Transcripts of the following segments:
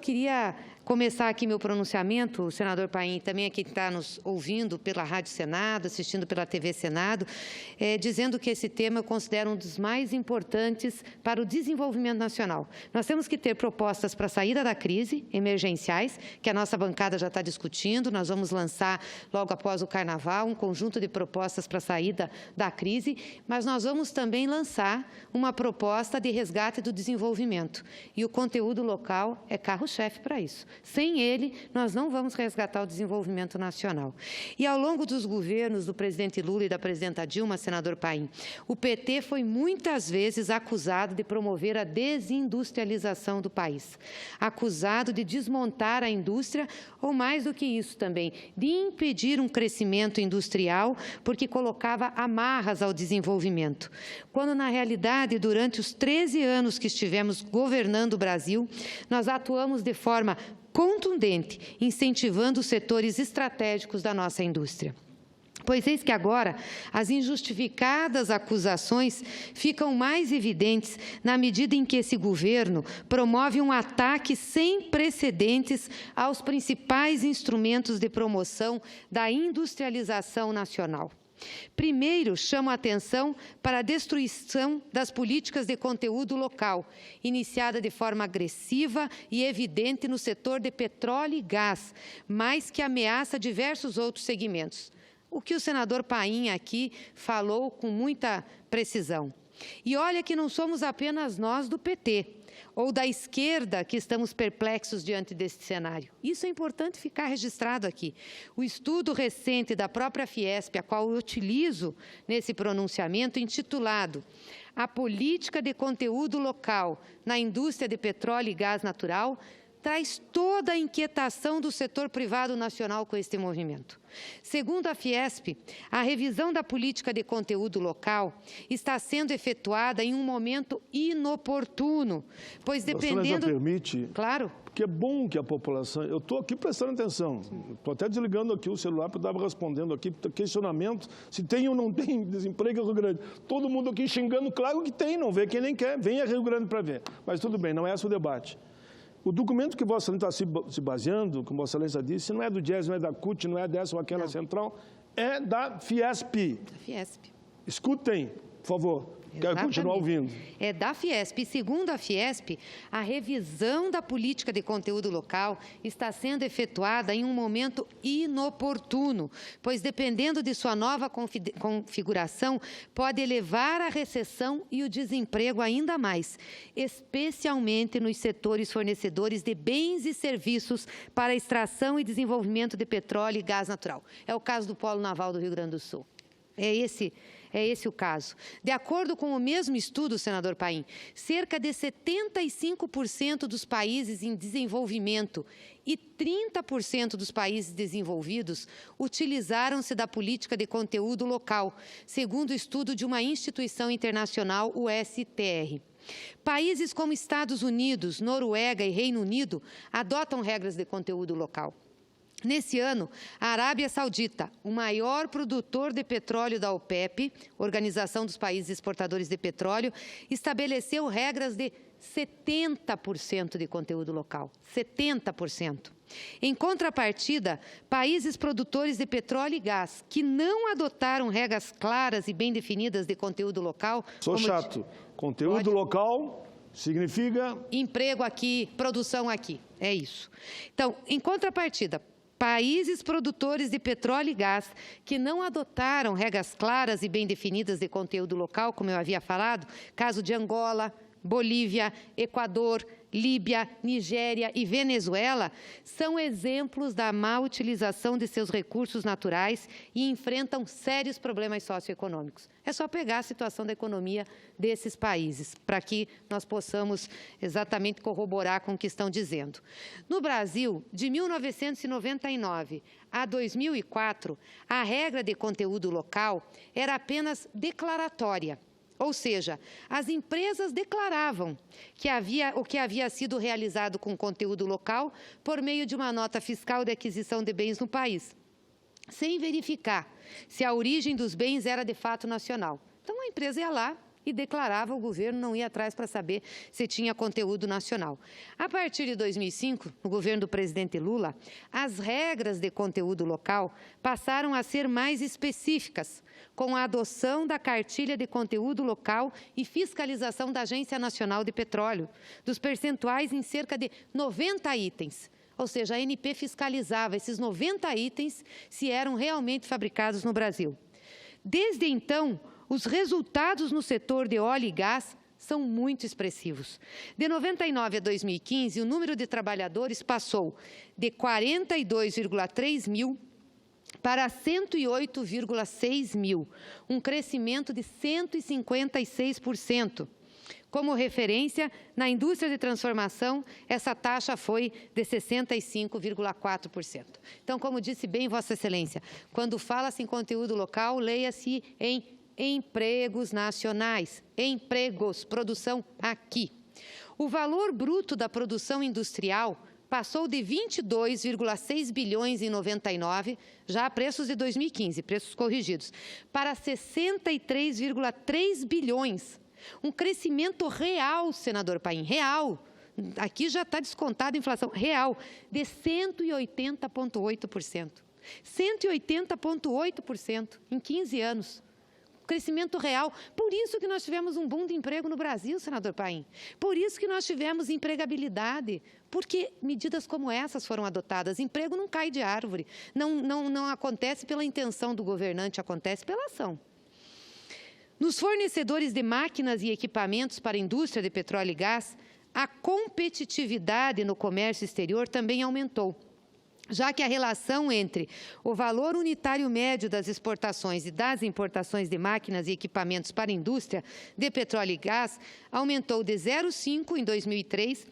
Queria começar aqui meu pronunciamento, o senador Paim, também aqui está nos ouvindo pela Rádio Senado, assistindo pela TV Senado, dizendo que esse tema eu considero um dos mais importantes para o desenvolvimento nacional. Nós temos que ter propostas para a saída da crise, emergenciais, que a nossa bancada já está discutindo. Nós vamos lançar, logo após o Carnaval, um conjunto de propostas para a saída da crise, mas nós vamos também lançar uma proposta de resgate do desenvolvimento. E o conteúdo local é carro-chefe para isso. Sem ele, nós não vamos resgatar o desenvolvimento nacional. E ao longo dos governos do presidente Lula e da presidenta Dilma, senador Paim, o PT foi muitas vezes acusado de promover a desindustrialização do país, acusado de desmontar a indústria, ou mais do que isso também, de impedir um crescimento industrial, porque colocava amarras ao desenvolvimento. Quando, na realidade, durante os 13 anos que estivemos governando o Brasil, nós atuamos de forma contundente, incentivando os setores estratégicos da nossa indústria. Pois eis que agora as injustificadas acusações ficam mais evidentes na medida em que esse governo promove um ataque sem precedentes aos principais instrumentos de promoção da industrialização nacional. Primeiro, chamo a atenção para a destruição das políticas de conteúdo local, iniciada de forma agressiva e evidente no setor de petróleo e gás, mas que ameaça diversos outros segmentos. O que o senador Paim aqui falou com muita precisão. E olha que não somos apenas nós do PT ou da esquerda que estamos perplexos diante desse cenário. Isso é importante ficar registrado aqui. O estudo recente da própria Fiesp, a qual eu utilizo nesse pronunciamento, intitulado A Política de Conteúdo Local na Indústria de Petróleo e Gás Natural, traz toda a inquietação do setor privado nacional com este movimento. Segundo a Fiesp, a revisão da política de conteúdo local está sendo efetuada em um momento inoportuno, pois dependendo... Você permite? Claro. Porque é bom que a população... Eu estou aqui prestando atenção. Estou até desligando aqui o celular, porque eu estava respondendo aqui questionamento se tem ou não tem desemprego em Rio Grande. Todo mundo aqui xingando, claro que tem, não vê quem nem quer. Venha a Rio Grande para ver. Mas tudo bem, não é esse o debate. O documento que Vossa Excelência está se baseando, como Vossa Excelência disse, não é do DIES, não é da CUT, não é dessa ou aquela central, é da Fiesp. Da Fiesp. Escutem, por favor. Quero continuar ouvindo. É da Fiesp. E, segundo a Fiesp, a revisão da política de conteúdo local está sendo efetuada em um momento inoportuno, pois, dependendo de sua nova configuração, pode elevar a recessão e o desemprego ainda mais, especialmente nos setores fornecedores de bens e serviços para a extração e desenvolvimento de petróleo e gás natural. É o caso do Polo Naval do Rio Grande do Sul. É esse o caso. De acordo com o mesmo estudo, senador Paim, cerca de 75% dos países em desenvolvimento e 30% dos países desenvolvidos utilizaram-se da política de conteúdo local, segundo o estudo de uma instituição internacional, o STR. Países como Estados Unidos, Noruega e Reino Unido adotam regras de conteúdo local. Nesse ano, a Arábia Saudita, o maior produtor de petróleo da OPEP, Organização dos Países Exportadores de Petróleo, estabeleceu regras de 70% de conteúdo local. 70%. Em contrapartida, países produtores de petróleo e gás que não adotaram regras claras e bem definidas de conteúdo local... Sou chato. Conteúdo local... significa... emprego aqui, produção aqui. É isso. Então, em contrapartida, países produtores de petróleo e gás que não adotaram regras claras e bem definidas de conteúdo local, como eu havia falado, caso de Angola, Bolívia, Equador, Líbia, Nigéria e Venezuela, são exemplos da má utilização de seus recursos naturais e enfrentam sérios problemas socioeconômicos. É só pegar a situação da economia desses países, para que nós possamos exatamente corroborar com o que estão dizendo. No Brasil, de 1999 a 2004, a regra de conteúdo local era apenas declaratória. Ou seja, as empresas declaravam o que havia sido realizado com conteúdo local por meio de uma nota fiscal de aquisição de bens no país, sem verificar se a origem dos bens era de fato nacional. Então, a empresa ia lá, e declarava o governo não ir atrás para saber se tinha conteúdo nacional. A partir de 2005, no governo do presidente Lula, as regras de conteúdo local passaram a ser mais específicas, com a adoção da cartilha de conteúdo local e fiscalização da Agência Nacional de Petróleo, dos percentuais em cerca de 90 itens. Ou seja, a ANP fiscalizava esses 90 itens se eram realmente fabricados no Brasil. Desde então, os resultados no setor de óleo e gás são muito expressivos. De 99 a 2015, o número de trabalhadores passou de 42,3 mil para 108,6 mil, um crescimento de 156%. Como referência, na indústria de transformação, essa taxa foi de 65,4%. Então, como disse bem Vossa Excelência, quando fala-se em conteúdo local, leia-se em empregos nacionais, empregos, produção aqui. O valor bruto da produção industrial passou de 22,6 bilhões em 99, já a preços de 2015, preços corrigidos, para 63,3 bilhões. Um crescimento real, senador Paim, real. Aqui já está descontada a inflação real, de 180,8%. 180,8% em 15 anos. Crescimento real. Por isso que nós tivemos um boom de emprego no Brasil, senador Paim. Por isso que nós tivemos empregabilidade. Porque medidas como essas foram adotadas. Emprego não cai de árvore. Não acontece pela intenção do governante, acontece pela ação. Nos fornecedores de máquinas e equipamentos para a indústria de petróleo e gás, a competitividade no comércio exterior também aumentou, já que a relação entre o valor unitário médio das exportações e das importações de máquinas e equipamentos para a indústria de petróleo e gás aumentou de 0,5 em 2003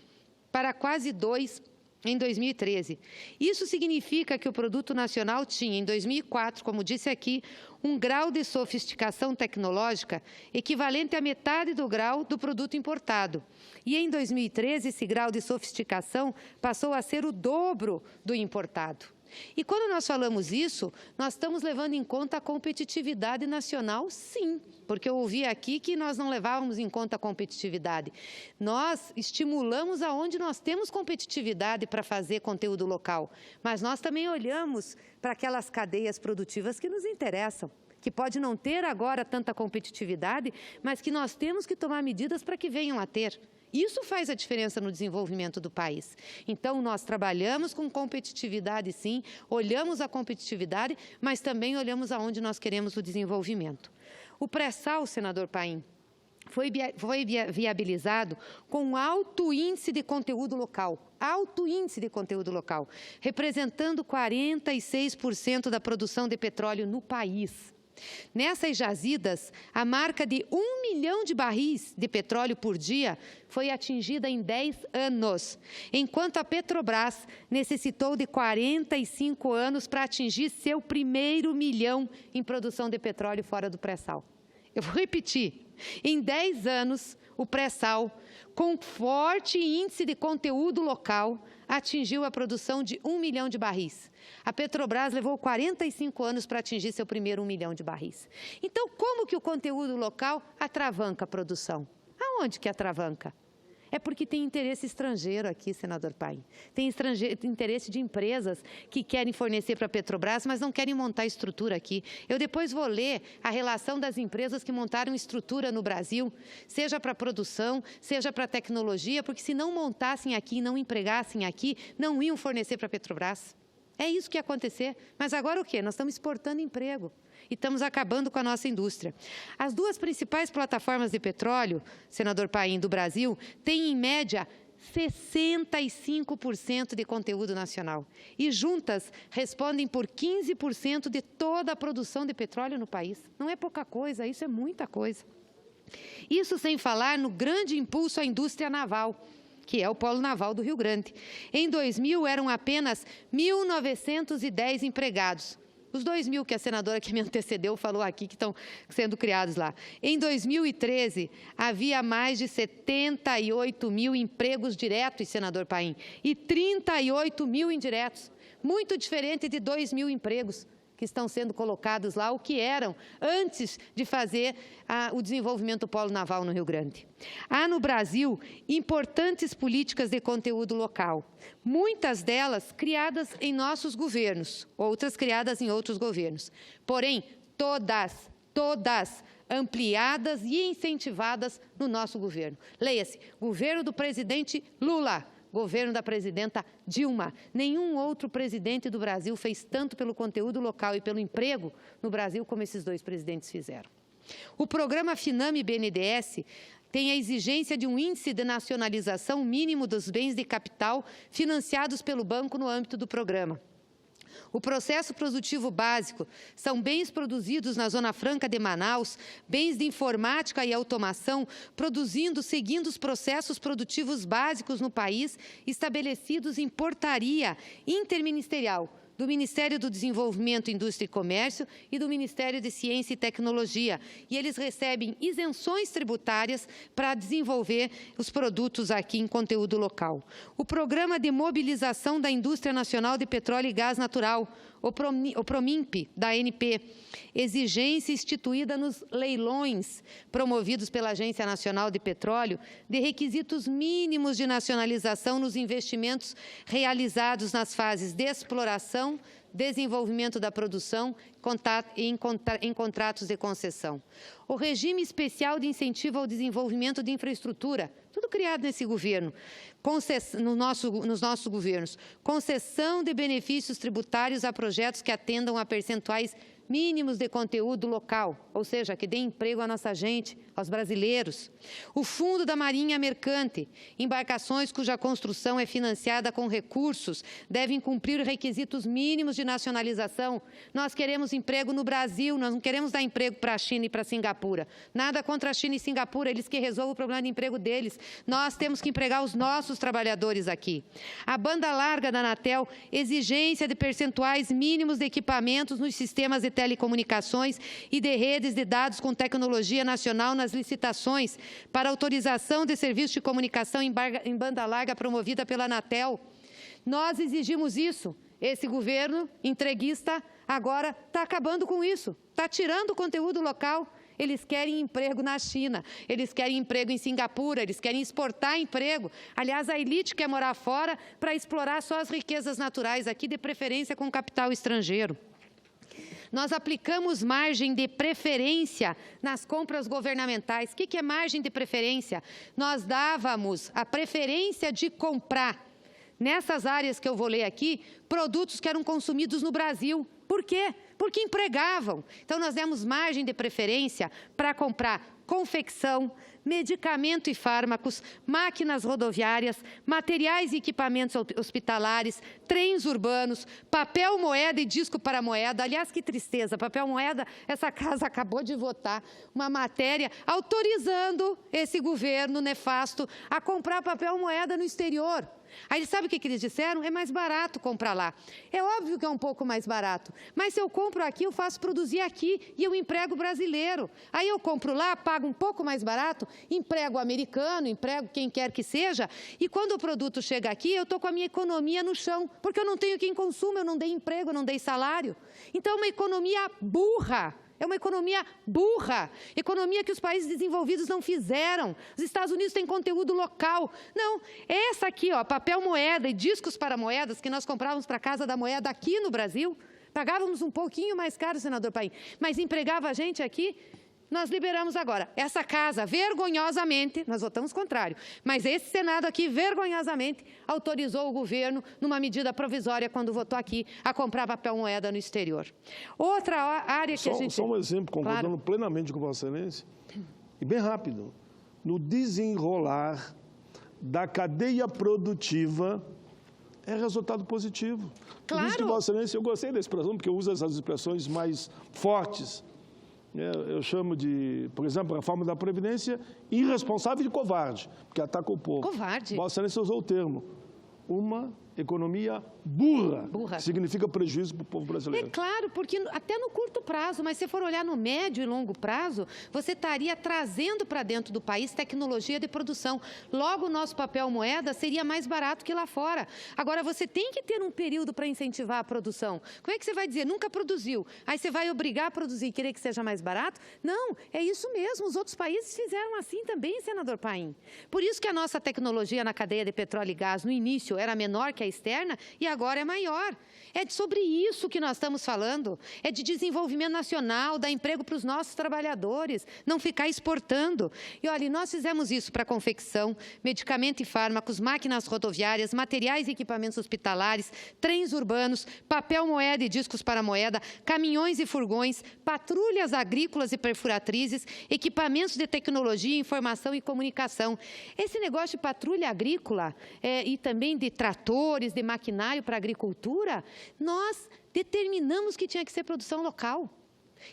para quase 2 em 2013. Isso significa que o produto nacional tinha, em 2004, como disse aqui, um grau de sofisticação tecnológica equivalente à metade do grau do produto importado. E em 2013, esse grau de sofisticação passou a ser o dobro do importado. E quando nós falamos isso, nós estamos levando em conta a competitividade nacional, sim, porque eu ouvi aqui que nós não levávamos em conta a competitividade. Nós estimulamos aonde nós temos competitividade para fazer conteúdo local, mas nós também olhamos para aquelas cadeias produtivas que nos interessam, que pode não ter agora tanta competitividade, mas que nós temos que tomar medidas para que venham a ter. Isso faz a diferença no desenvolvimento do país. Então, nós trabalhamos com competitividade, sim, olhamos a competitividade, mas também olhamos aonde nós queremos o desenvolvimento. O pré-sal, senador Paim, foi viabilizado com alto índice de conteúdo local, representando 46% da produção de petróleo no país. Nessas jazidas, a marca de 1 milhão de barris de petróleo por dia foi atingida em 10 anos, enquanto a Petrobras necessitou de 45 anos para atingir seu primeiro milhão em produção de petróleo fora do pré-sal. Eu vou repetir, em 10 anos, o pré-sal, com forte índice de conteúdo local, atingiu a produção de 1 milhão de barris. A Petrobras levou 45 anos para atingir seu primeiro 1 milhão de barris. Então, como que o conteúdo local atravanca a produção? Aonde que atravanca? É porque tem interesse estrangeiro aqui, senador Paim. Tem interesse de empresas que querem fornecer para a Petrobras, mas não querem montar estrutura aqui. Eu depois vou ler a relação das empresas que montaram estrutura no Brasil, seja para produção, seja para tecnologia, porque se não montassem aqui, não empregassem aqui, não iam fornecer para a Petrobras. É isso que ia acontecer. Mas agora o quê? Nós estamos exportando emprego e estamos acabando com a nossa indústria. As duas principais plataformas de petróleo, senador Paim, do Brasil, têm, em média, 65% de conteúdo nacional. E juntas respondem por 15% de toda a produção de petróleo no país. Não é pouca coisa, isso é muita coisa. Isso sem falar no grande impulso à indústria naval, que é o Polo Naval do Rio Grande. Em 2000, eram apenas 1.910 empregados. Os 2.000 que a senadora que me antecedeu falou aqui que estão sendo criados lá. Em 2013, havia mais de 78 mil empregos diretos, senador Paim, e 38 mil indiretos. Muito diferente de 2.000 empregos. que estão sendo colocados lá, o que eram antes de fazer o desenvolvimento do polo naval no Rio Grande. Há no Brasil importantes políticas de conteúdo local, muitas delas criadas em nossos governos, outras criadas em outros governos. Porém, todas ampliadas e incentivadas no nosso governo. Leia-se, governo do presidente Lula, governo da presidenta Dilma. Nenhum outro presidente do Brasil fez tanto pelo conteúdo local e pelo emprego no Brasil como esses dois presidentes fizeram. O programa FINAME-BNDES tem a exigência de um índice de nacionalização mínimo dos bens de capital financiados pelo banco no âmbito do programa. O processo produtivo básico são bens produzidos na Zona Franca de Manaus, bens de informática e automação, seguindo os processos produtivos básicos no país, estabelecidos em portaria interministerial do Ministério do Desenvolvimento, Indústria e Comércio e do Ministério de Ciência e Tecnologia. E eles recebem isenções tributárias para desenvolver os produtos aqui em conteúdo local. O Programa de Mobilização da Indústria Nacional de Petróleo e Gás Natural, o PROMIMP, da ANP, exigência instituída nos leilões promovidos pela Agência Nacional de Petróleo de requisitos mínimos de nacionalização nos investimentos realizados nas fases de exploração, desenvolvimento da produção e em contratos de concessão. O regime especial de incentivo ao desenvolvimento de infraestrutura, tudo criado nesse governo, nos nossos governos. Concessão de benefícios tributários a projetos que atendam a percentuais mínimos de conteúdo local, ou seja, que dê emprego à nossa gente, aos brasileiros. O Fundo da Marinha Mercante, embarcações cuja construção é financiada com recursos, devem cumprir requisitos mínimos de nacionalização. Nós queremos emprego no Brasil, nós não queremos dar emprego para a China e para Singapura. Nada contra a China e Singapura, eles que resolvam o problema de emprego deles. Nós temos que empregar os nossos trabalhadores aqui. A banda larga da Anatel, exigência de percentuais mínimos de equipamentos nos sistemas de telecomunicações e de redes de dados com tecnologia nacional nas licitações para autorização de serviço de comunicação em banda larga promovida pela Anatel. Nós exigimos isso. Esse governo entreguista agora está acabando com isso, está tirando o conteúdo local. Eles querem emprego na China, eles querem emprego em Singapura, eles querem exportar emprego. Aliás, a elite quer morar fora para explorar só as riquezas naturais aqui, de preferência com capital estrangeiro. Nós aplicamos margem de preferência nas compras governamentais. O que é margem de preferência? Nós dávamos a preferência de comprar, nessas áreas que eu vou ler aqui, produtos que eram consumidos no Brasil. Por quê? Porque empregavam. Então, nós demos margem de preferência para comprar confecção, medicamento e fármacos, máquinas rodoviárias, materiais e equipamentos hospitalares, trens urbanos, papel moeda e disco para moeda. Aliás, que tristeza, papel moeda, essa casa acabou de votar uma matéria autorizando esse governo nefasto a comprar papel moeda no exterior. Aí, sabe o que eles disseram? É mais barato comprar lá. É óbvio que é um pouco mais barato, mas se eu compro aqui, eu faço produzir aqui e eu emprego brasileiro. Aí eu compro lá, pago um pouco mais barato, emprego americano, emprego quem quer que seja, e quando o produto chega aqui, eu estou com a minha economia no chão, porque eu não tenho quem consuma, eu não dei emprego, eu não dei salário. Então, é uma economia burra. É uma economia burra, economia que os países desenvolvidos não fizeram. Os Estados Unidos têm conteúdo local. Não, essa aqui, ó, papel moeda e discos para moedas que nós comprávamos para a Casa da Moeda aqui no Brasil, pagávamos um pouquinho mais caro, senador Paim, mas empregava a gente aqui. Nós liberamos agora. Essa casa, vergonhosamente, nós votamos contrário, mas esse Senado aqui, vergonhosamente, autorizou o governo, numa medida provisória, quando votou aqui, a comprar papel moeda no exterior. Outra área que a gente... Só um exemplo, concordando plenamente com Vossa Excelência, e bem rápido, no desenrolar da cadeia produtiva, é resultado positivo. Claro. Por isso que, Vossa Excelência, eu gostei da expressão, porque eu uso essas expressões mais fortes. Eu chamo de, por exemplo, a reforma da Previdência, irresponsável e covarde, porque ataca o povo. Covarde. Vossa Excelência usou o termo, uma economia burra. Burra. Significa prejuízo para o povo brasileiro. É claro, porque até no curto prazo, mas se for olhar no médio e longo prazo, você estaria trazendo para dentro do país tecnologia de produção. Logo, o nosso papel moeda seria mais barato que lá fora. Agora, você tem que ter um período para incentivar a produção. Como é que você vai dizer, nunca produziu? Aí você vai obrigar a produzir e querer que seja mais barato? Não, é isso mesmo. Os outros países fizeram assim também, senador Paim. Por isso que a nossa tecnologia na cadeia de petróleo e gás, no início, era menor que a externa e agora é maior. É sobre isso que nós estamos falando. É de desenvolvimento nacional, dar emprego para os nossos trabalhadores, não ficar exportando. E olha, nós fizemos isso para confecção, medicamento e fármacos, máquinas rodoviárias, materiais e equipamentos hospitalares, trens urbanos, papel moeda e discos para moeda, caminhões e furgões, patrulhas agrícolas e perfuratrizes, equipamentos de tecnologia, informação e comunicação. Esse negócio de patrulha agrícola e também de tratores, de maquinário para a agricultura, nós determinamos que tinha que ser produção local.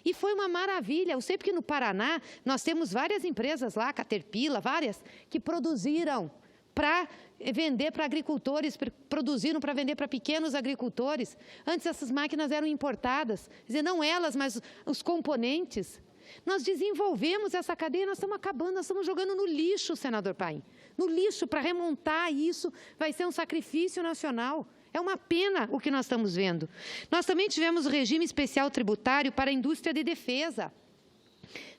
E foi uma maravilha. Eu sei porque no Paraná nós temos várias empresas lá, Caterpillar, várias, que produziram para vender para agricultores, produziram para vender para pequenos agricultores. Antes essas máquinas eram importadas, quer dizer, não elas, mas os componentes. Nós desenvolvemos essa cadeia, nós estamos acabando, nós estamos jogando no lixo, senador Paim. No lixo, para remontar isso, vai ser um sacrifício nacional. É uma pena o que nós estamos vendo. Nós também tivemos o regime especial tributário para a indústria de defesa.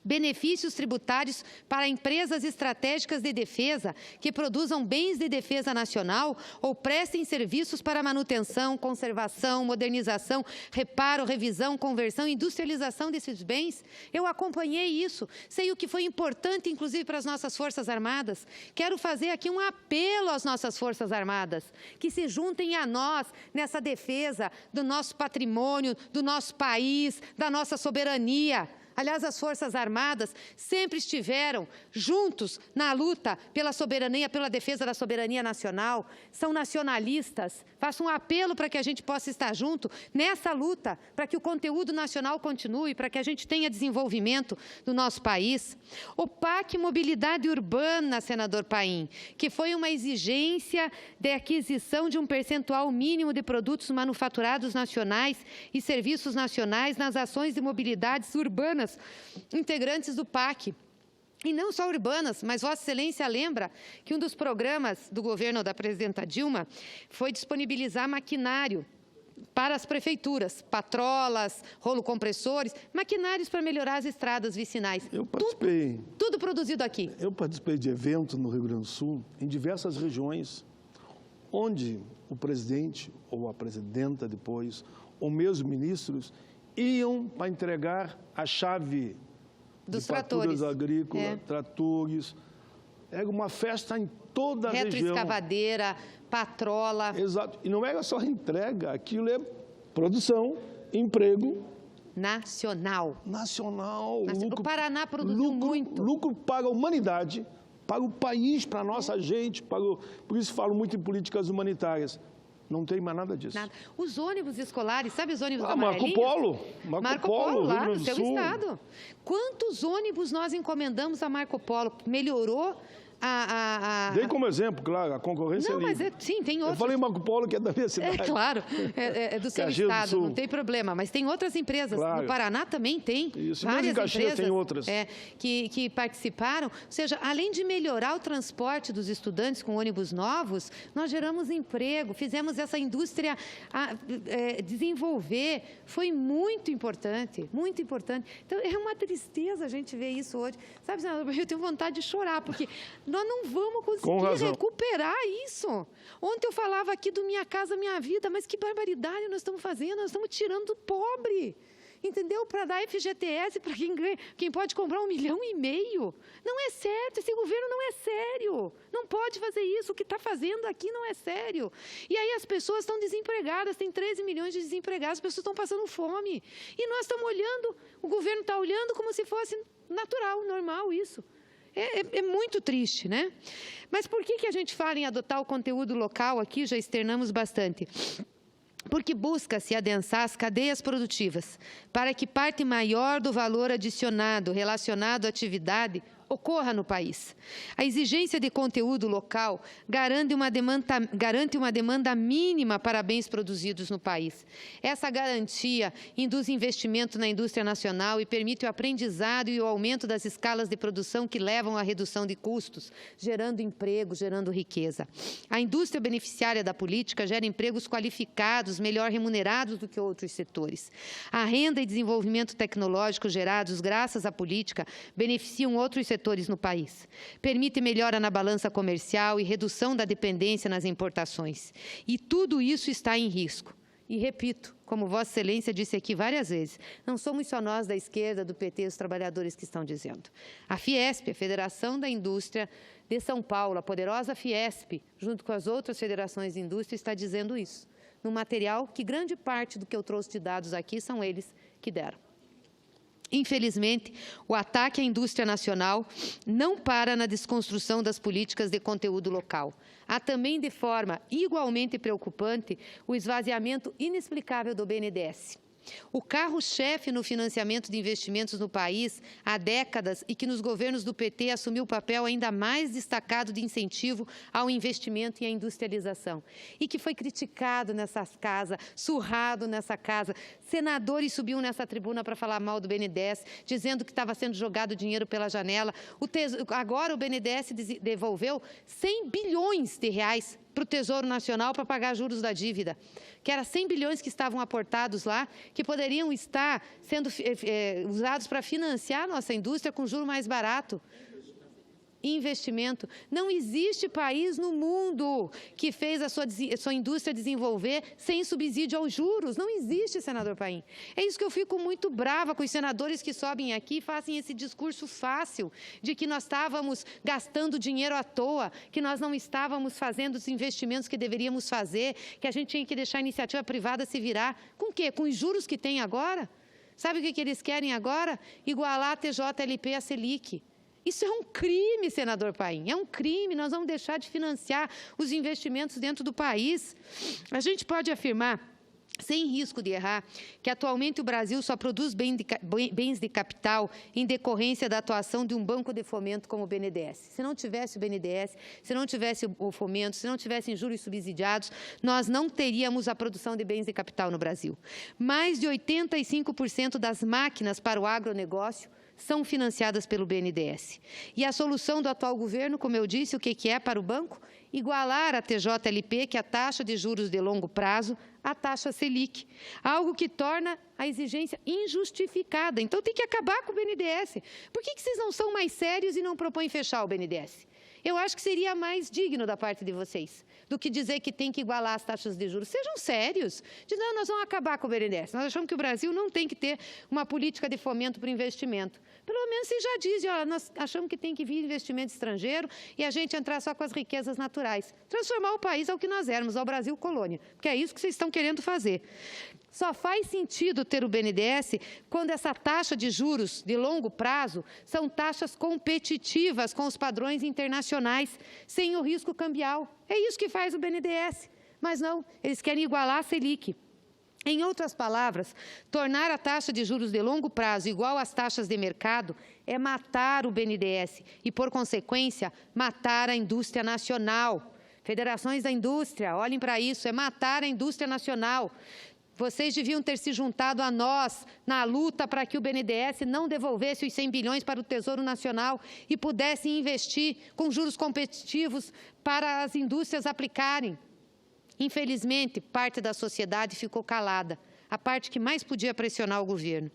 Benefícios tributários para empresas estratégicas de defesa que produzam bens de defesa nacional ou prestem serviços para manutenção, conservação, modernização, reparo, revisão, conversão e industrialização desses bens. Eu acompanhei isso, sei o que foi importante, inclusive, para as nossas Forças Armadas. Quero fazer aqui um apelo às nossas Forças Armadas, que se juntem a nós nessa defesa do nosso patrimônio, do nosso país, da nossa soberania. Aliás, as Forças Armadas sempre estiveram juntos na luta pela soberania, pela defesa da soberania nacional, são nacionalistas. Faço um apelo para que a gente possa estar junto nessa luta, para que o conteúdo nacional continue, para que a gente tenha desenvolvimento do nosso país. O PAC Mobilidade Urbana, senador Paim, que foi uma exigência de aquisição de um percentual mínimo de produtos manufaturados nacionais e serviços nacionais nas ações de mobilidades urbanas integrantes do PAC. E não só urbanas, mas Vossa Excelência lembra que um dos programas do governo da presidenta Dilma foi disponibilizar maquinário para as prefeituras, patrolas, rolo-compressores, maquinários para melhorar as estradas vicinais. Eu participei. Tudo produzido aqui. Eu participei de eventos no Rio Grande do Sul, em diversas regiões, onde o presidente ou a presidenta depois, ou mesmo ministros, iam para entregar a chave dos de patrulhas tratores agrícolas, tratores. Era uma festa em toda a região. Retroescavadeira, patrola. Exato. E não era só entrega, aquilo é produção, emprego. Nacional. Lucro, o Paraná produziu muito. Lucro para a humanidade, para o país, para a nossa gente. Por isso falo muito em políticas humanitárias. Não tem mais nada disso. Nada. Os ônibus escolares, sabe os ônibus amarelinhos? Marco Polo, lá Rio no seu estado. Quantos ônibus nós encomendamos a Marco Polo? Melhorou Dei como exemplo, claro, a concorrência não, é livre. Mas sim, tem outros. Eu falei Marco Polo, que é da minha cidade. Claro, é do seu estado, não tem problema. Mas tem outras empresas. Claro. No Paraná também tem. Isso, várias em Caxias empresas tem outras. Que participaram. Ou seja, além de melhorar o transporte dos estudantes com ônibus novos, nós geramos emprego, fizemos essa indústria desenvolver. Foi muito importante, muito importante. Então, é uma tristeza a gente ver isso hoje. Sabe, senador, eu tenho vontade de chorar, porque nós não vamos conseguir recuperar isso. Ontem eu falava aqui do Minha Casa Minha Vida, mas que barbaridade nós estamos fazendo, nós estamos tirando do pobre. Entendeu? Para dar FGTS para quem pode comprar 1,5 milhão. Não é certo, esse governo não é sério. Não pode fazer isso, o que está fazendo aqui não é sério. E aí as pessoas estão desempregadas, tem 13 milhões de desempregados, as pessoas estão passando fome. E nós estamos olhando, o governo está olhando como se fosse natural, normal isso. É muito triste, né? Mas por que a gente fala em adotar o conteúdo local aqui? Já externamos bastante. Porque busca-se adensar as cadeias produtivas para que parte maior do valor adicionado relacionado à atividade ocorra no país. A exigência de conteúdo local garante uma demanda mínima para bens produzidos no país. Essa garantia induz investimento na indústria nacional e permite o aprendizado e o aumento das escalas de produção que levam à redução de custos, gerando emprego, gerando riqueza. A indústria beneficiária da política gera empregos qualificados, melhor remunerados do que outros setores. A renda e desenvolvimento tecnológico gerados graças à política beneficiam outros setores no país. Permite melhora na balança comercial e redução da dependência nas importações. E tudo isso está em risco. E repito, como Vossa Excelência disse aqui várias vezes, não somos só nós da esquerda, do PT, os trabalhadores que estão dizendo. A Fiesp, a Federação da Indústria de São Paulo, a poderosa Fiesp, junto com as outras federações de indústria, está dizendo isso, no material que grande parte do que eu trouxe de dados aqui são eles que deram. Infelizmente, o ataque à indústria nacional não para na desconstrução das políticas de conteúdo local. Há também, de forma igualmente preocupante, o esvaziamento inexplicável do BNDES. O carro-chefe no financiamento de investimentos no país há décadas e que nos governos do PT assumiu o papel ainda mais destacado de incentivo ao investimento e à industrialização. E que foi criticado nessas casas, surrado nessa casa. Senadores subiam nessa tribuna para falar mal do BNDES, dizendo que estava sendo jogado dinheiro pela janela. Agora o BNDES devolveu 100 bilhões de reais para o Tesouro Nacional para pagar juros da dívida, que era 100 bilhões que estavam aportados lá, que poderiam estar sendo usados para financiar a nossa indústria com juro mais barato. Investimento. Não existe país no mundo que fez a sua indústria desenvolver sem subsídio aos juros. Não existe, senador Paim. É isso que eu fico muito brava com os senadores que sobem aqui e fazem esse discurso fácil de que nós estávamos gastando dinheiro à toa, que nós não estávamos fazendo os investimentos que deveríamos fazer, que a gente tinha que deixar a iniciativa privada se virar. Com o quê? Com os juros que tem agora? Sabe o que eles querem agora? Igualar a TJLP à Selic. Isso é um crime, senador Paim, é um crime. Nós vamos deixar de financiar os investimentos dentro do país. A gente pode afirmar, sem risco de errar, que atualmente o Brasil só produz bens de capital em decorrência da atuação de um banco de fomento como o BNDES. Se não tivesse o BNDES, se não tivesse o fomento, se não tivessem juros subsidiados, nós não teríamos a produção de bens de capital no Brasil. Mais de 85% das máquinas para o agronegócio são financiadas pelo BNDES. E a solução do atual governo, como eu disse, o que é para o banco? Igualar a TJLP, que é a taxa de juros de longo prazo, à taxa Selic, algo que torna a exigência injustificada. Então, tem que acabar com o BNDES. Por que vocês não são mais sérios e não propõem fechar o BNDES? Eu acho que seria mais digno da parte de vocês do que dizer que tem que igualar as taxas de juros. Sejam sérios. Diz, não, nós vamos acabar com o BNDES. Nós achamos que o Brasil não tem que ter uma política de fomento para o investimento. Pelo menos vocês já dizem, ó, nós achamos que tem que vir investimento estrangeiro e a gente entrar só com as riquezas naturais. Transformar o país ao que nós éramos, ao Brasil colônia. Porque é isso que vocês estão querendo fazer. Só faz sentido ter o BNDES quando essa taxa de juros de longo prazo são taxas competitivas com os padrões internacionais, sem o risco cambial. É isso que faz o BNDES. Mas não, eles querem igualar a Selic. Em outras palavras, tornar a taxa de juros de longo prazo igual às taxas de mercado é matar o BNDES e, por consequência, matar a indústria nacional. Federações da indústria, olhem para isso, é matar a indústria nacional. Vocês deviam ter se juntado a nós na luta para que o BNDES não devolvesse os 100 bilhões para o Tesouro Nacional e pudesse investir com juros competitivos para as indústrias aplicarem. Infelizmente, parte da sociedade ficou calada, a parte que mais podia pressionar o governo.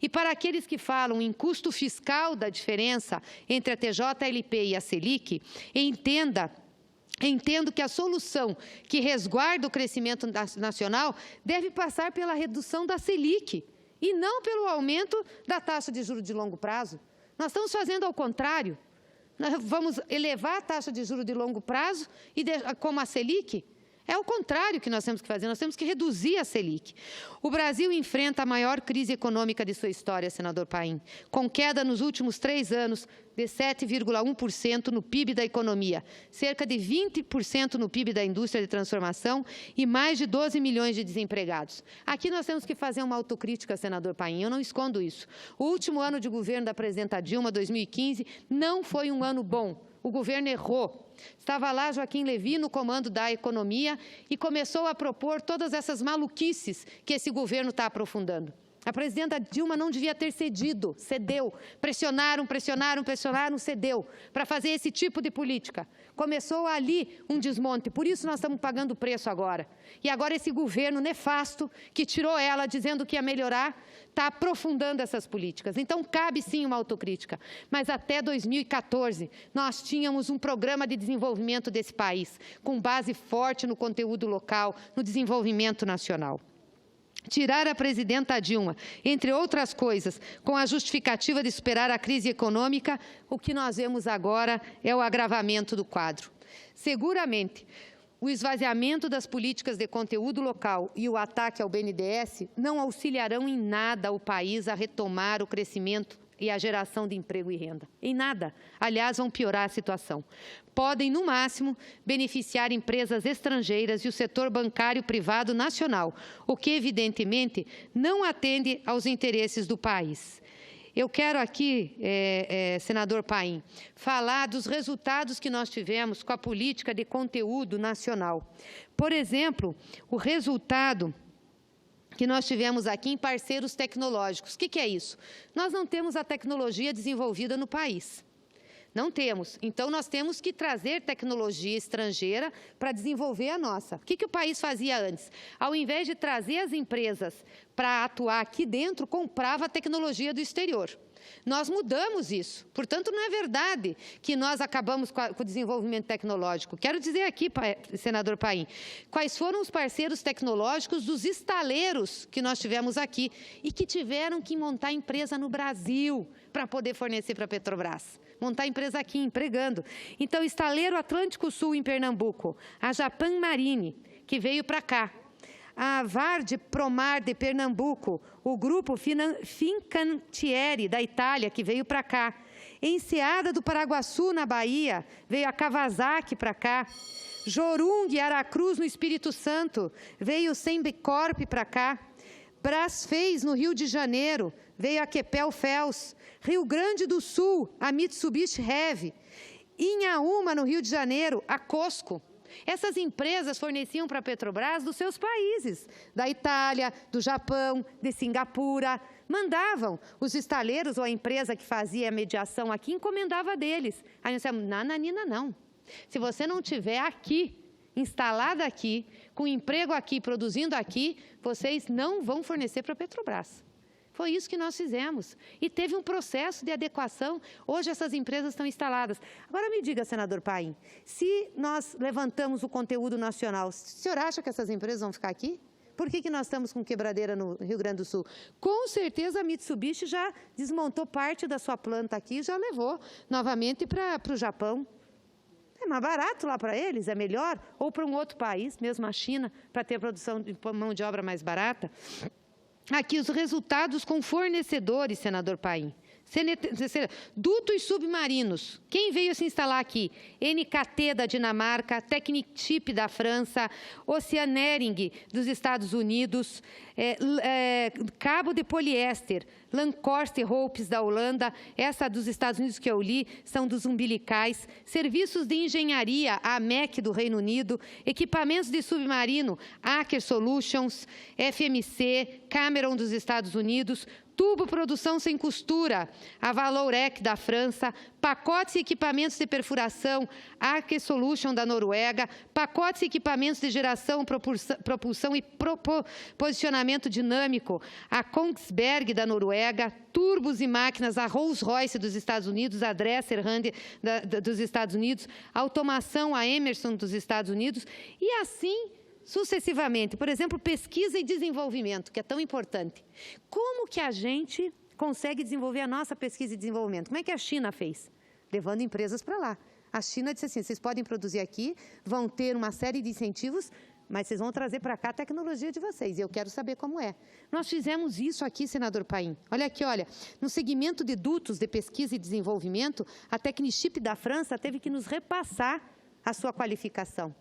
E para aqueles que falam em custo fiscal da diferença entre a TJLP e a Selic, entendo que a solução que resguarda o crescimento nacional deve passar pela redução da Selic e não pelo aumento da taxa de juros de longo prazo. Nós estamos fazendo ao contrário. Nós vamos elevar a taxa de juros de longo prazo, como a Selic. É o contrário que nós temos que fazer, nós temos que reduzir a Selic. O Brasil enfrenta a maior crise econômica de sua história, senador Paim, com queda nos últimos 3 anos de 7,1% no PIB da economia, cerca de 20% no PIB da indústria de transformação e mais de 12 milhões de desempregados. Aqui nós temos que fazer uma autocrítica, senador Paim, eu não escondo isso. O último ano de governo da presidenta Dilma, 2015, não foi um ano bom. O governo errou. Estava lá Joaquim Levy no comando da economia e começou a propor todas essas maluquices que esse governo está aprofundando. A presidenta Dilma não devia ter cedido, cedeu. Pressionaram, cedeu para fazer esse tipo de política. Começou ali um desmonte, por isso nós estamos pagando o preço agora. E agora esse governo nefasto, que tirou ela dizendo que ia melhorar, está aprofundando essas políticas. Então, cabe sim uma autocrítica. Mas até 2014, nós tínhamos um programa de desenvolvimento desse país, com base forte no conteúdo local, no desenvolvimento nacional. Tirar a presidenta Dilma, entre outras coisas, com a justificativa de superar a crise econômica, o que nós vemos agora é o agravamento do quadro. Seguramente, o esvaziamento das políticas de conteúdo local e o ataque ao BNDES não auxiliarão em nada o país a retomar o crescimento e a geração de emprego e renda. Em nada. Aliás, vão piorar a situação. Podem, no máximo, beneficiar empresas estrangeiras e o setor bancário privado nacional, o que, evidentemente, não atende aos interesses do país. Eu quero aqui, senador Paim, falar dos resultados que nós tivemos com a política de conteúdo nacional. Por exemplo, o resultado que nós tivemos aqui em parceiros tecnológicos. O que é isso? Nós não temos a tecnologia desenvolvida no país. Não temos. Então, nós temos que trazer tecnologia estrangeira para desenvolver a nossa. O que o país fazia antes? Ao invés de trazer as empresas para atuar aqui dentro, comprava a tecnologia do exterior. Nós mudamos isso. Portanto, não é verdade que nós acabamos com o desenvolvimento tecnológico. Quero dizer aqui, senador Paim, quais foram os parceiros tecnológicos dos estaleiros que nós tivemos aqui e que tiveram que montar empresa no Brasil para poder fornecer para a Petrobras. Montar empresa aqui, empregando. Então, estaleiro Atlântico Sul, em Pernambuco, a Japan Marine, que veio para cá. A Vard Promar, de Pernambuco, o grupo Fincantieri, da Itália, que veio para cá. Enseada do Paraguaçu, na Bahia, veio a Kawasaki para cá. Jorung, Aracruz, no Espírito Santo, veio o Sembicorp para cá. Brasfez, no Rio de Janeiro, veio a Kepel Fels. Rio Grande do Sul, a Mitsubishi Heavy. Inhaúma, no Rio de Janeiro, a Cosco. Essas empresas forneciam para a Petrobras dos seus países, da Itália, do Japão, de Singapura. Mandavam os estaleiros ou a empresa que fazia a mediação aqui, encomendava deles. Aí nós dissemos, nananina não. Se você não estiver aqui, instalada aqui, com emprego aqui, produzindo aqui, vocês não vão fornecer para a Petrobras. Foi isso que nós fizemos. E teve um processo de adequação. Hoje essas empresas estão instaladas. Agora me diga, senador Paim, se nós levantamos o conteúdo nacional, o senhor acha que essas empresas vão ficar aqui? Por que nós estamos com quebradeira no Rio Grande do Sul? Com certeza a Mitsubishi já desmontou parte da sua planta aqui e já levou novamente para o Japão. É mais barato lá para eles, é melhor? Ou para um outro país, mesmo a China, para ter produção de mão de obra mais barata? Aqui os resultados com fornecedores, senador Paim. Dutos submarinos. Quem veio se instalar aqui? NKT da Dinamarca, Technip da França, Oceanering dos Estados Unidos, Cabo de Poliéster, Lancaster Ropes da Holanda, essa dos Estados Unidos que eu li, são dos umbilicais, serviços de engenharia, a AMEC do Reino Unido, equipamentos de submarino, Aker Solutions, FMC, Cameron dos Estados Unidos, tubo produção sem costura, a Vallourec da França, pacotes e equipamentos de perfuração, Aker Solution da Noruega, pacotes e equipamentos de geração, propulsão e posicionamento dinâmico, a Kongsberg da Noruega, turbos e máquinas, a Rolls-Royce dos Estados Unidos, a Dresser-Rand dos Estados Unidos, automação, a Emerson dos Estados Unidos, e assim sucessivamente. Por exemplo, pesquisa e desenvolvimento, que é tão importante. Como que a gente consegue desenvolver a nossa pesquisa e desenvolvimento? Como é que a China fez? Levando empresas para lá. A China disse assim, vocês podem produzir aqui, vão ter uma série de incentivos, mas vocês vão trazer para cá a tecnologia de vocês, e eu quero saber como é. Nós fizemos isso aqui, senador Paim. Olha aqui, olha, no segmento de dutos de pesquisa e desenvolvimento, a Tecnchip da França teve que nos repassar a sua qualificação,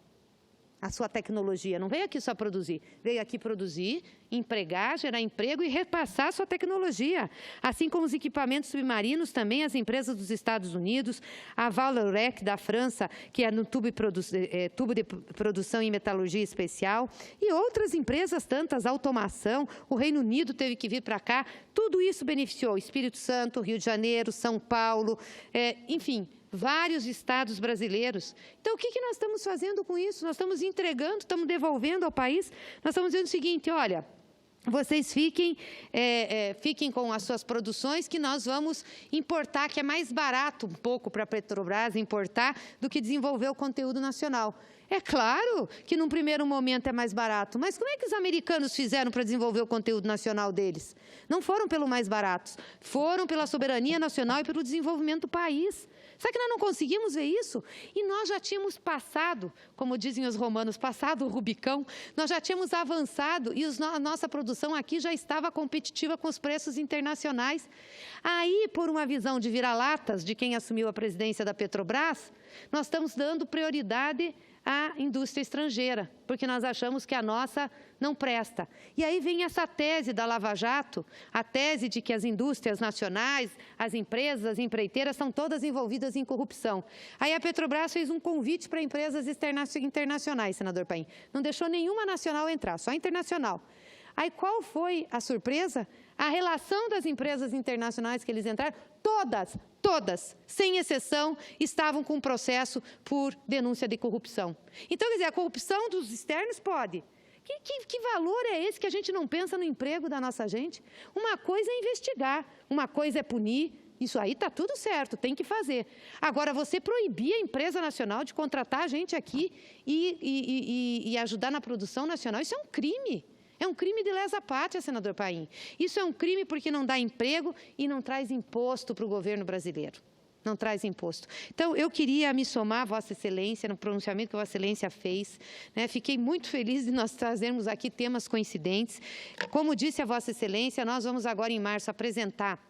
a sua tecnologia. Não veio aqui só produzir, veio aqui produzir, empregar, gerar emprego e repassar a sua tecnologia. Assim como os equipamentos submarinos, também as empresas dos Estados Unidos, a Vallourec da França, que é no tubo de produção em metalurgia especial, e outras empresas tantas, automação, o Reino Unido teve que vir para cá. Tudo isso beneficiou Espírito Santo, Rio de Janeiro, São Paulo, enfim, vários estados brasileiros. Então, o que nós estamos fazendo com isso? Nós estamos entregando, estamos devolvendo ao país. Nós estamos dizendo o seguinte, olha, vocês fiquem com as suas produções, que nós vamos importar, que é mais barato um pouco para a Petrobras importar do que desenvolver o conteúdo nacional. É claro que, num primeiro momento, é mais barato, mas como é que os americanos fizeram para desenvolver o conteúdo nacional deles? Não foram pelo mais barato, foram pela soberania nacional e pelo desenvolvimento do país. Será que nós não conseguimos ver isso? E nós já tínhamos passado, como dizem os romanos, passado o Rubicão, nós já tínhamos avançado e a nossa produção aqui já estava competitiva com os preços internacionais. Aí, por uma visão de vira-latas de quem assumiu a presidência da Petrobras, nós estamos dando prioridade à indústria estrangeira, porque nós achamos que a nossa não presta. E aí vem essa tese da Lava Jato, a tese de que as indústrias nacionais, as empresas, as empreiteiras, são todas envolvidas em corrupção. Aí a Petrobras fez um convite para empresas internacionais, senador Paim. Não deixou nenhuma nacional entrar, só internacional. Aí qual foi a surpresa? A relação das empresas internacionais que eles entraram, todas, sem exceção, estavam com processo por denúncia de corrupção. Então, quer dizer, a corrupção dos externos pode. Que valor é esse que a gente não pensa no emprego da nossa gente? Uma coisa é investigar, uma coisa é punir. Isso aí está tudo certo, tem que fazer. Agora, você proibir a empresa nacional de contratar a gente aqui e ajudar na produção nacional, isso é um crime. É um crime de lesa pátria, senador Paim. Isso é um crime porque não dá emprego e não traz imposto para o governo brasileiro. Não traz imposto. Então, eu queria me somar a Vossa Excelência no pronunciamento que Vossa Excelência fez. Né? Fiquei muito feliz de nós trazermos aqui temas coincidentes. Como disse a Vossa Excelência, nós vamos agora em março apresentar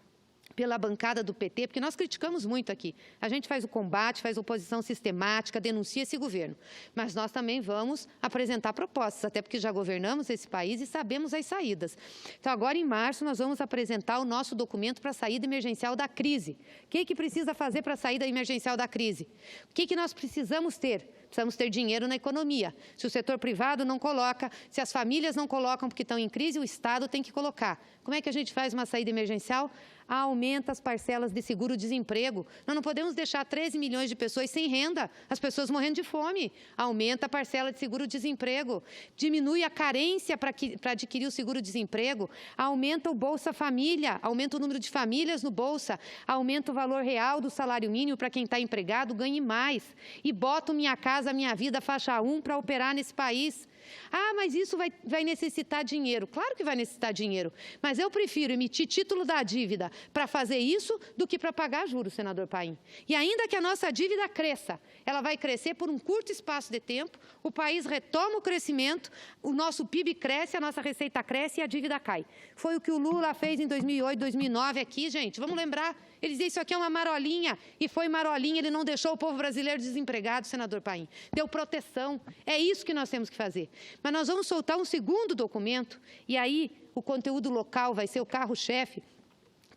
pela bancada do PT, porque nós criticamos muito aqui. A gente faz o combate, faz oposição sistemática, denuncia esse governo. Mas nós também vamos apresentar propostas, até porque já governamos esse país e sabemos as saídas. Então, agora em março, nós vamos apresentar o nosso documento para a saída emergencial da crise. O que precisa fazer para a saída emergencial da crise? O que nós precisamos ter? Precisamos ter dinheiro na economia. Se o setor privado não coloca, se as famílias não colocam porque estão em crise, o Estado tem que colocar. Como é que a gente faz uma saída emergencial? Aumenta as parcelas de seguro-desemprego. Nós não podemos deixar 13 milhões de pessoas sem renda, as pessoas morrendo de fome. Aumenta a parcela de seguro-desemprego. Diminui a carência para adquirir o seguro-desemprego. Aumenta o Bolsa Família, aumenta o número de famílias no Bolsa. Aumenta o valor real do salário mínimo para quem está empregado, ganhe mais. E bota o Minha Casa Minha Vida faixa 1 para operar nesse país. Ah, mas isso vai necessitar dinheiro. Claro que vai necessitar dinheiro, mas eu prefiro emitir título da dívida para fazer isso do que para pagar juros, senador Paim. E ainda que a nossa dívida cresça, ela vai crescer por um curto espaço de tempo, o país retoma o crescimento, o nosso PIB cresce, a nossa receita cresce e a dívida cai. Foi o que o Lula fez em 2008, 2009 aqui, gente, vamos lembrar. Ele dizia, isso aqui é uma marolinha, e foi marolinha, ele não deixou o povo brasileiro desempregado, senador Paim. Deu proteção, é isso que nós temos que fazer. Mas nós vamos soltar um segundo documento, e aí o conteúdo local vai ser o carro-chefe,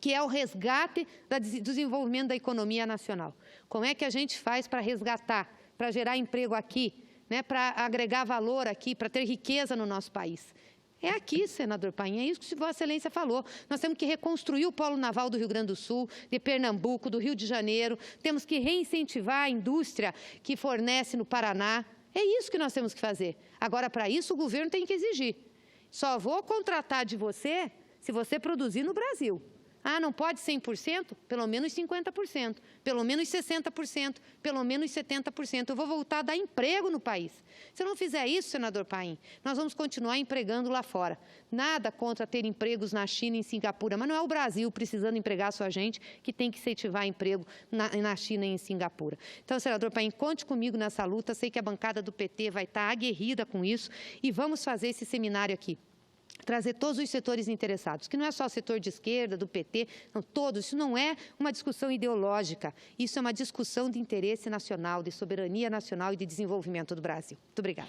que é o resgate do desenvolvimento da economia nacional. Como é que a gente faz para resgatar, para gerar emprego aqui, né, para agregar valor aqui, para ter riqueza no nosso país? É aqui, senador Paim, é isso que Vossa Excelência falou. Nós temos que reconstruir o polo naval do Rio Grande do Sul, de Pernambuco, do Rio de Janeiro. Temos que reincentivar a indústria que fornece no Paraná. É isso que nós temos que fazer. Agora, para isso, o governo tem que exigir. Só vou contratar de você se você produzir no Brasil. Ah, não pode 100%? Pelo menos 50%, pelo menos 60%, pelo menos 70%. Eu vou voltar a dar emprego no país. Se eu não fizer isso, senador Paim, nós vamos continuar empregando lá fora. Nada contra ter empregos na China e em Singapura, mas não é o Brasil precisando empregar sua gente que tem que incentivar emprego na China e em Singapura. Então, senador Paim, conte comigo nessa luta. Sei que a bancada do PT vai estar aguerrida com isso e vamos fazer esse seminário aqui. Trazer todos os setores interessados, que não é só o setor de esquerda, do PT, não, todos. Isso não é uma discussão ideológica, isso é uma discussão de interesse nacional, de soberania nacional e de desenvolvimento do Brasil. Muito obrigada.